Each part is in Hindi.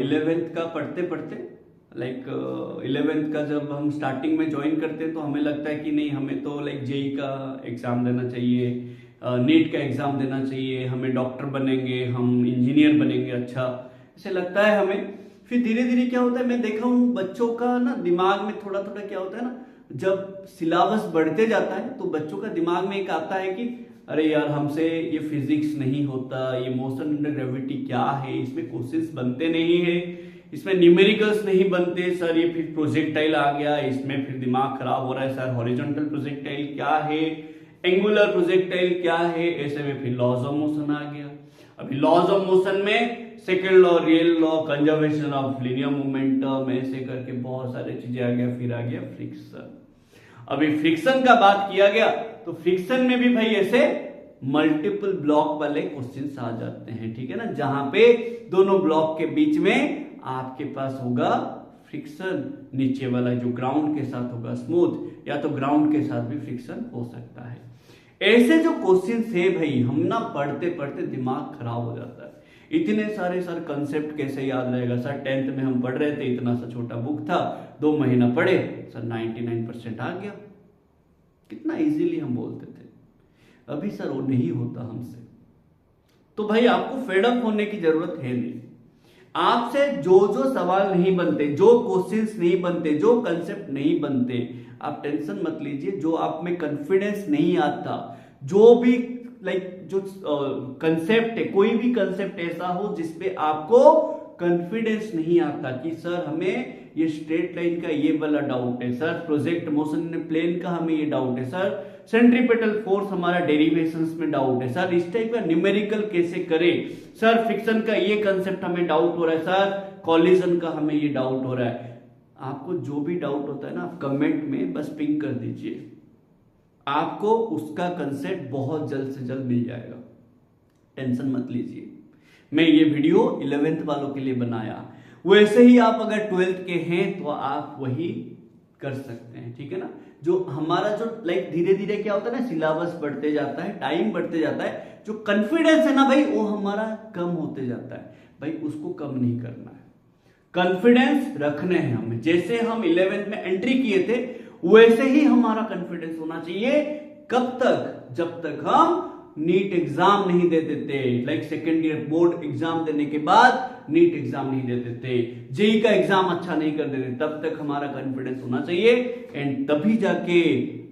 11th का पढ़ते पढ़ते लाइक 11th का जब हम स्टार्टिंग में ज्वाइन करते हैं तो हमें लगता है कि नहीं, हमें तो लाइक जेई का एग्जाम देना चाहिए, नीट का एग्जाम देना चाहिए, हमें डॉक्टर बनेंगे, हम इंजीनियर बनेंगे, अच्छा ऐसे लगता है हमें। फिर धीरे धीरे क्या होता है, मैं देखा हूँ बच्चों का ना दिमाग में थोड़ा थोड़ा क्या होता है ना, जब सिलेबस बढ़ते जाता है तो बच्चों का दिमाग में एक आता है कि अरे यार हमसे ये फिजिक्स नहीं होता, ये मोशन अंडर ग्रेविटी क्या है, इसमें क्वेश्चंस बनते नहीं है, इसमें न्यूमेरिकल्स नहीं बनते सर, ये फिर प्रोजेक्टाइल आ गया, इसमें फिर दिमाग खराब हो रहा है सर, हॉरिजॉन्टल प्रोजेक्टाइल क्या है, एंगुलर प्रोजेक्टाइल क्या है, ऐसे में फिर लॉज ऑफ मोशन आ गया। अभी लॉज ऑफ मोशन में second law, real law, conservation of linear momentum, ऐसे करके बहुत सारी चीजें आ गया। फिर आ गया फ्रिक्शन। अभी फ्रिक्शन का बात किया गया तो फ्रिक्शन में भी भाई ऐसे मल्टीपल ब्लॉक वाले क्वेश्चंस आ जाते हैं, ठीक है ना, जहां पे दोनों ब्लॉक के बीच में आपके पास होगा फ्रिक्शन, नीचे वाला जो ग्राउंड के साथ होगा स्मूथ, या तो ग्राउंड के साथ भी फ्रिक्शन हो सकता है। ऐसे जो क्वेश्चन है भाई, हम ना पढ़ते पढ़ते दिमाग खराब हो जाता है। इतने सारे सर कंसेप्ट कैसे याद रहेगा सर, 10th में हम पढ़ रहे थे, इतना सा छोटा बुक था, 2 महीना पढ़े सर 99% आ गया, कितना इजीली हम बोलते थे। अभी सर वो नहीं होता हमसे। तो भाई आपको फेडअप होने की जरूरत है नहीं। आपसे जो जो सवाल नहीं बनते, जो क्वेश्चंस नहीं बनते, जो कंसेप्ट नहीं बनते, आप टेंशन मत लीजिए। जो आप में कॉन्फिडेंस नहीं आता, जो भी लाइक जो कंसेप्ट है, कोई भी कंसेप्ट ऐसा हो जिसपे आपको कॉन्फिडेंस नहीं आता कि सर हमें ये स्ट्रेट लाइन का ये वाला डाउट है, सर प्रोजेक्ट मोशन प्लेन का हमें ये डाउट है, सर सेंट्रीपेटल फोर्स हमारा डेरिवेशंस में डाउट है, सर इस टाइप का न्यूमेरिकल कैसे करें, सर फ्रिक्शन का ये कंसेप्ट हमें डाउट हो रहा है, सर कॉलिजन का हमें ये डाउट हो रहा है। आपको जो भी डाउट होता है ना, आप कमेंट में बस पिंग कर दीजिए, आपको उसका कंसेप्ट बहुत जल्द से जल्द मिल जाएगा, टेंशन मत लीजिए। मैं ये वीडियो 11th वालों के लिए बनाया, वैसे ही आप अगर 12th के हैं तो आप वही कर सकते हैं, ठीक है ना। जो हमारा जो लाइक धीरे धीरे क्या होता है ना, सिलेबस बढ़ते जाता है, टाइम बढ़ते जाता है, जो कॉन्फिडेंस है ना भाई वो हमारा कम होते जाता है। भाई उसको कम नहीं करना है, कॉन्फिडेंस रखने हैं हमें। जैसे हम 11th में एंट्री किए थे वैसे ही हमारा कॉन्फिडेंस होना चाहिए। कब तक? जब तक हम नीट एग्जाम नहीं देते थे, like second year board exam देने के बाद नीट एग्जाम नहीं देते थे, जेई का एग्जाम अच्छा नहीं कर देते, तब तक हमारा कॉन्फिडेंस होना चाहिए। एंड तभी जाके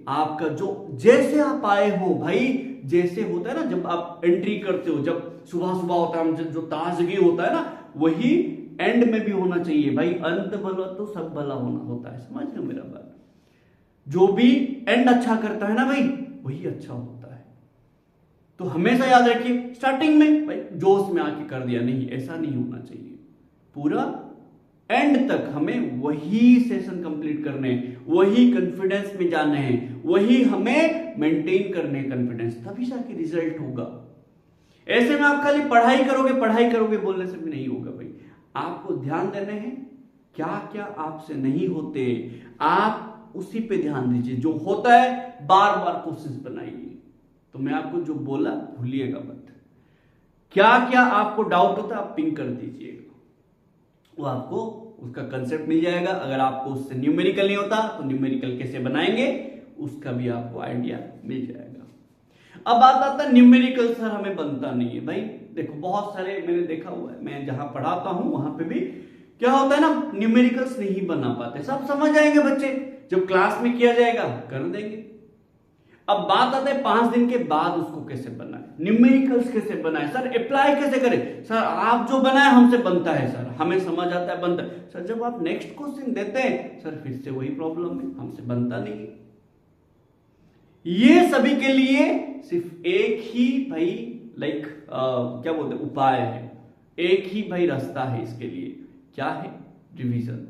आपका जो जैसे आप आए हो भाई, जैसे होता है ना जब आप एंट्री करते हो, जब सुबह सुबह होता है, जो ताजगी होता है ना, वही एंड में भी होना चाहिए भाई। अंत भला तो सब भला होना होता है, समझ रहे हो मेरा बात। जो भी एंड अच्छा करता है ना भाई, वही अच्छा होता है। तो हमेशा याद रखिए, स्टार्टिंग में भाई जोश में आके कर दिया, नहीं, ऐसा नहीं होना चाहिए। पूरा एंड तक हमें वही सेशन कंप्लीट करने, वही कॉन्फिडेंस में जाने हैं, वही हमें मेंटेन करने कॉन्फिडेंस, तभी जाके रिजल्ट होगा। ऐसे में आप खाली पढ़ाई करोगे बोलने से भी नहीं होगा भाई। आपको ध्यान देने हैं क्या क्या आपसे नहीं होते, आप उसी पे ध्यान दीजिए। जो होता है बार बार कोशिश बनाइए। तो मैं आपको जो बोला भूलिएगा मत। क्या क्या आपको डाउट होता है आप पिंग कर दीजिएगा, वो आपको उसका कंसेप्ट मिल जाएगा। अगर आपको उससे न्यूमेरिकल नहीं होता तो न्यूमेरिकल कैसे बनाएंगे उसका भी आपको आइडिया मिल जाएगा। अब बात आता है न्यूमेरिकल सर हमें बनता नहीं है। भाई देखो, बहुत सारे मैंने देखा हुआ है, मैं जहां पढ़ाता हूं वहां पे भी क्या होता है ना, न्यूमेरिकल्स नहीं बना पाते। सब समझ आएंगे बच्चे, जब क्लास में किया जाएगा कर देंगे। अब बात आता है 5 दिन के बाद उसको कैसे बनाए, न्यूमेरिकल्स कैसे बनाए, सर अप्लाई कैसे करें, सर आप जो बनाए हमसे बनता है, सर हमें समझ आता है बनता है। सर जब आप नेक्स्ट क्वेश्चन देते हैं सर फिर से वही प्रॉब्लम है, हमसे बनता नहीं है। ये सभी के लिए सिर्फ एक ही भाई लाइक क्या बोलते हैं उपाय है, एक ही भाई रास्ता है इसके लिए। क्या है? रिवीजन।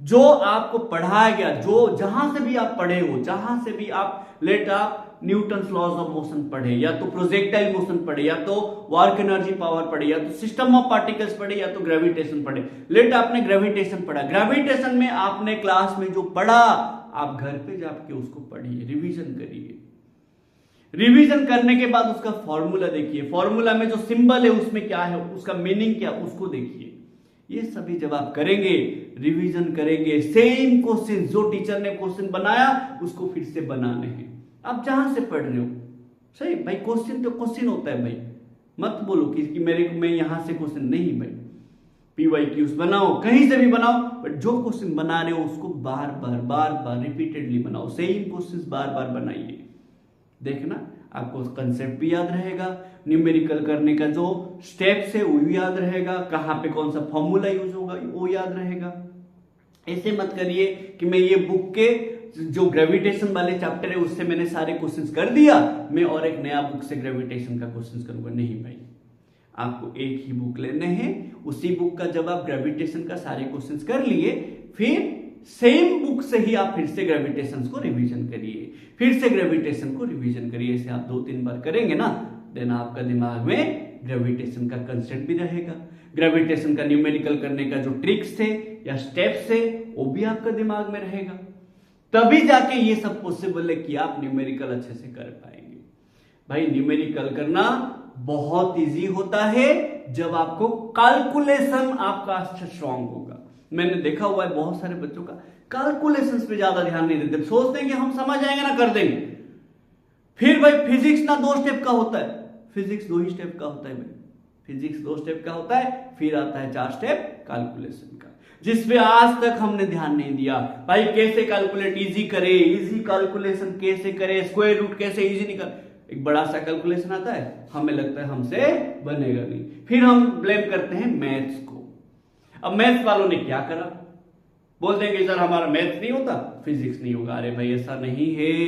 जो आपको पढ़ाया गया, जो जहां से भी आप पढ़े हो, जहां से भी आप लेट आप न्यूटन्स लॉज ऑफ मोशन पढ़े, या तो प्रोजेक्टाइल मोशन पढ़े, या तो वर्क एनर्जी पावर पढ़े, या तो सिस्टम ऑफ पार्टिकल्स पढ़े, या तो ग्रेविटेशन पढ़े। लेट आपने ग्रेविटेशन पढ़ा, ग्रेविटेशन में आपने क्लास में जो पढ़ा आप घर पे जाके उसको पढ़िए, रिवीजन करिए। रिवीजन करने के बाद उसका फॉर्मूला देखिए, फॉर्मूला में जो सिंबल है उसमें क्या है, उसका मीनिंग क्या, उसको देखिए। ये सभी जब आप करेंगे, रिवीजन करेंगे, सेम क्वेश्चन जो टीचर ने क्वेश्चन बनाया उसको फिर से बनाने हैं। आप जहां से पढ़ रहे हो, सही भाई, क्वेश्चन तो क्वेश्चन होता है भाई, मत बोलो कि मैं यहां से क्वेश्चन नहीं भाई, PYQs बनाओ, कहीं से भी बनाओ, बट जो क्वेश्चन बना रहे हो उसको बार बार रिपीटेडली बनाओ, सेम क्वेश्चंस बार बार बनाइए। देखना आपको कंसेप्ट भी याद रहेगा, न्यूमेरिकल करने का जो स्टेप्स है वो भी याद रहेगा, कहां पे कौन सा फॉर्मूला यूज होगा वो याद रहेगा। ऐसे मत करिए कि मैं ये बुक के जो ग्रेविटेशन वाले चैप्टर है उससे मैंने सारे क्वेश्चंस कर दिया, मैं और एक नया बुक से ग्रेविटेशन का क्वेश्चंस करूंगा। नहीं भाई, आपको एक ही बुक लेने हैं, उसी बुक का जब आप ग्रेविटेशन का सारे क्वेश्चंस कर लिए, फिर सेम बुक से ही आप फिर से ग्रेविटेशन को रिवीजन करिए, फिर से ग्रेविटेशन को रिवीजन करिए। ऐसे आप 2-3 बार करेंगे ना, देन आपका दिमाग में ग्रेविटेशन का कंसेप्ट भी रहेगा, ग्रेविटेशन का न्यूमेरिकल करने का जो ट्रिक्स थे या स्टेप्स थे वो भी आपका दिमाग में रहेगा। तभी जाके ये सब पॉसिबल है कि आप न्यूमेरिकल अच्छे से कर पाएंगे। भाई न्यूमेरिकल करना बहुत इजी होता है जब आपको कैलकुलेशन आपका स्ट्रांग होगा। मैंने देखा हुआ है बहुत सारे बच्चों का कैलकुलेशंस पे ज्यादा ध्यान नहीं देते, सोचते हैं कि हम समझ आएंगे ना कर देंगे। फिर भाई फिजिक्स ना 2 स्टेप का होता है, फिजिक्स 2 ही स्टेप का होता है भाई, फिजिक्स 2 स्टेप का होता है, फिर आता है 4 स्टेप कैलकुलेशन का, जिसपे आज तक हमने ध्यान नहीं दिया। भाई कैसे कैलकुलेट इजी करे, इजी कैलकुलेशन कैसे करे, स्क्वायर रूट कैसे इजी निकाल, एक बड़ा सा कैलकुलेशन आता है, हमें लगता है हमसे बनेगा नहीं, फिर हम ब्लेम करते हैं मैथ्स को। अब मैथ्स वालों ने क्या करा, बोल देंगे सर हमारा मैथ्स नहीं होता, फिजिक्स नहीं होगा। अरे भाई ऐसा नहीं है।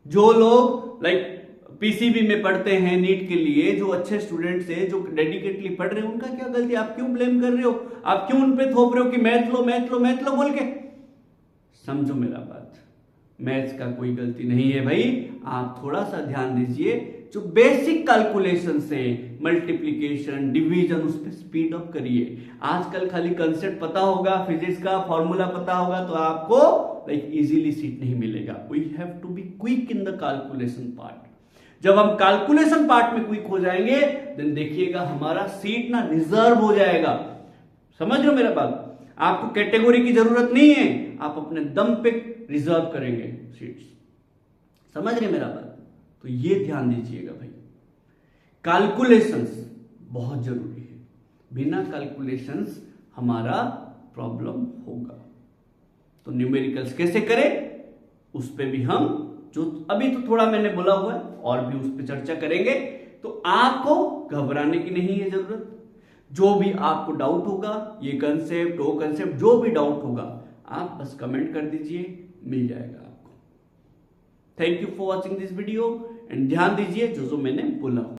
जो लोग लाइक PCB में पढ़ते हैं नीट के लिए, जो अच्छे स्टूडेंट्स हैं, जो डेडिकेटली पढ़ रहे हैं, उनका क्या गलती? आप क्यों ब्लेम कर रहे हो? आप क्यों उन पे थोप रहे हो कि मैथ लो मैथ लो मैथ लो बोल के? समझो मेरा बात, मैथ्स का कोई गलती नहीं है भाई। आप थोड़ा सा ध्यान दीजिए, जो बेसिक कैलकुलेशन से मल्टीप्लिकेशन डिवीजन, उस पर स्पीड अप करिए। आजकल खाली कंसेप्ट पता होगा, फिजिक्स का फॉर्मूला पता होगा तो आपको लाइक इजीली सीट नहीं मिलेगा। We have to be quick in the calculation part. जब हम कैलकुलेशन पार्ट में क्विक हो जाएंगे, देन देखिएगा हमारा सीट ना रिजर्व हो जाएगा। समझ रहे हो मेरा बात? आपको कैटेगरी की जरूरत नहीं है, आप अपने दम पे रिजर्व करेंगे सीट्स। समझ रहे मेरा बात? तो ये ध्यान दीजिएगा भाई, कैलकुलेशंस बहुत जरूरी है। बिना कैलकुलेशंस हमारा प्रॉब्लम होगा। तो न्यूमेरिकल्स कैसे करें उस पे भी हम, जो अभी तो थोड़ा मैंने बोला हुआ है, और भी उस पर चर्चा करेंगे। तो आपको घबराने की नहीं है जरूरत। जो भी आपको डाउट होगा, ये कंसेप्ट वो कंसेप्ट, जो भी डाउट होगा आप बस कमेंट कर दीजिए, मिल जाएगा आपको। Thank you for watching this video and ध्यान दीजिए जो मैंने बोला।